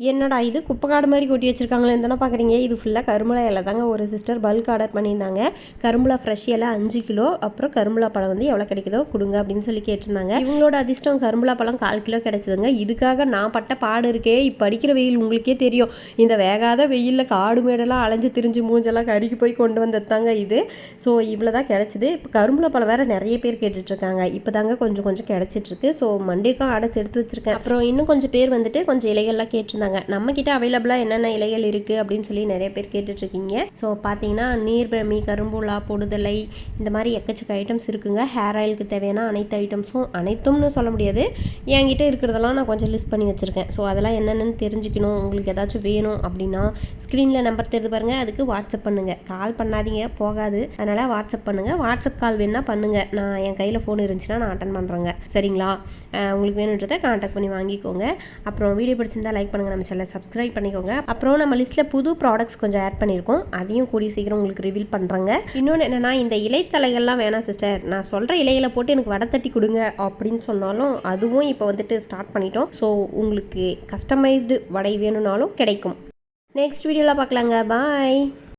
என்னடா இது குப்பை காடு மாதிரி கொட்டி வச்சிருக்காங்களேன்னு தானே பார்க்குறீங்க. இது ஃபுல்லாக கரும்புலா இலை தாங்க. ஒரு சிஸ்டர் பல்க் ஆர்டர் பண்ணியிருந்தாங்க. கரும்புலா ஃப்ரெஷ் இலை 5 கிலோ, அப்புறம் கரும்புலா பழம் வந்து எவ்வளோ கிடைக்குதோ கொடுங்க அப்படின்னு சொல்லி கேட்டிருந்தாங்க. இவங்களோட அதிர்ஷ்டம் கரும்புலா பழம் 1/4 கிலோ கிடைச்சதுங்க. இதுக்காக நான் பட்ட பாடு இருக்கே. இப்போ அடிக்கிற வெயில் உங்களுக்கே தெரியும். இந்த வேகாத வெயிலில் காடு மேடெல்லாம் அலைஞ்சு திரிஞ்சு மூஞ்செல்லாம் கருகி போய் கொண்டு வந்தது தாங்க இது. ஸோ இவ்வளோ தான் கிடச்சிது. இப்போ கரும்புலா பழம் வேறு நிறைய பேர் கேட்டுட்ருக்காங்க. இப்போ தாங்க கொஞ்சம் கொஞ்சம் கிடச்சிட்ருக்கு. ஸோ மண்டேக்கும் ஆர்டர்ஸ் எடுத்து வச்சுருக்கேன். அப்புறம் இன்னும் கொஞ்சம் பேர் வந்துட்டு கொஞ்சம் இலைகள்லாம் கேட்டிருந்தாங்க. நம்மக்கிட்ட அவைலபிளாக என்னென்ன இலைகள் இருக்குது அப்படின்னு சொல்லி நிறைய பேர் கேட்டுட்ருக்கீங்க. ஸோ பார்த்தீங்கன்னா நீர்பிரமி, கரும்புலா, பொடுதலை, இந்த மாதிரி எக்கச்சக்க ஐட்டம்ஸ் இருக்குங்க. ஹேர் ஆயிலுக்கு தேவையான அனைத்து ஐட்டம்ஸும், அனைத்தும்னு சொல்ல முடியாது, என்கிட்ட இருக்கிறதெல்லாம் நான் கொஞ்சம் லிஸ்ட் பண்ணி வச்சுருக்கேன். ஸோ அதெல்லாம் என்னென்னு தெரிஞ்சுக்கணும், உங்களுக்கு ஏதாச்சும் வேணும் அப்படின்னா ஸ்க்ரீனில் நம்பர் தெரிஞ்சு பாருங்கள். அதுக்கு வாட்ஸ்அப் பண்ணுங்கள். கால் பண்ணாதீங்க, போகாது. அதனால் வாட்ஸ்அப் பண்ணுங்கள். வாட்ஸ்அப் கால் வேணுன்னா பண்ணுங்கள். நான் என் கையில் ஃபோன் இருந்துச்சுன்னா நான் அட்டன் பண்ணுறேங்க. சரிங்களா? உங்களுக்கு வேணுன்றதை கான்டாக்ட் பண்ணி வாங்கிக்கோங்க. அப்புறம் வீடியோ பிடிச்சிருந்தா லைக் பண்ணுங்கள். நம்ம சேனலை சப்ஸ்கிரைப் பண்ணிக்கோங்க. அப்புறம் நம்ம லிஸ்ட்டில் புது ப்ராடக்ட்ஸ் கொஞ்சம் ஆட் பண்ணியிருக்கோம். அதையும் கூடிய சீக்கிரம் உங்களுக்கு ரிவீல் பண்ணுறேங்க. இன்னொன்று என்னென்னா, இந்த இலைத்தலைகள்லாம் வேணாம் சிஸ்டர், நான் சொல்கிற இலைகளை போட்டு எனக்கு வடை தட்டி கொடுங்க அப்படின்னு சொன்னாலும் அதுவும் இப்போ வந்துட்டு ஸ்டார்ட் பண்ணிட்டோம். ஸோ உங்களுக்கு கஸ்டமைஸ்டு வடை வேணும்னாலும் கிடைக்கும். நெக்ஸ்ட் வீடியோவில் பார்க்கலாங்க. பாய்.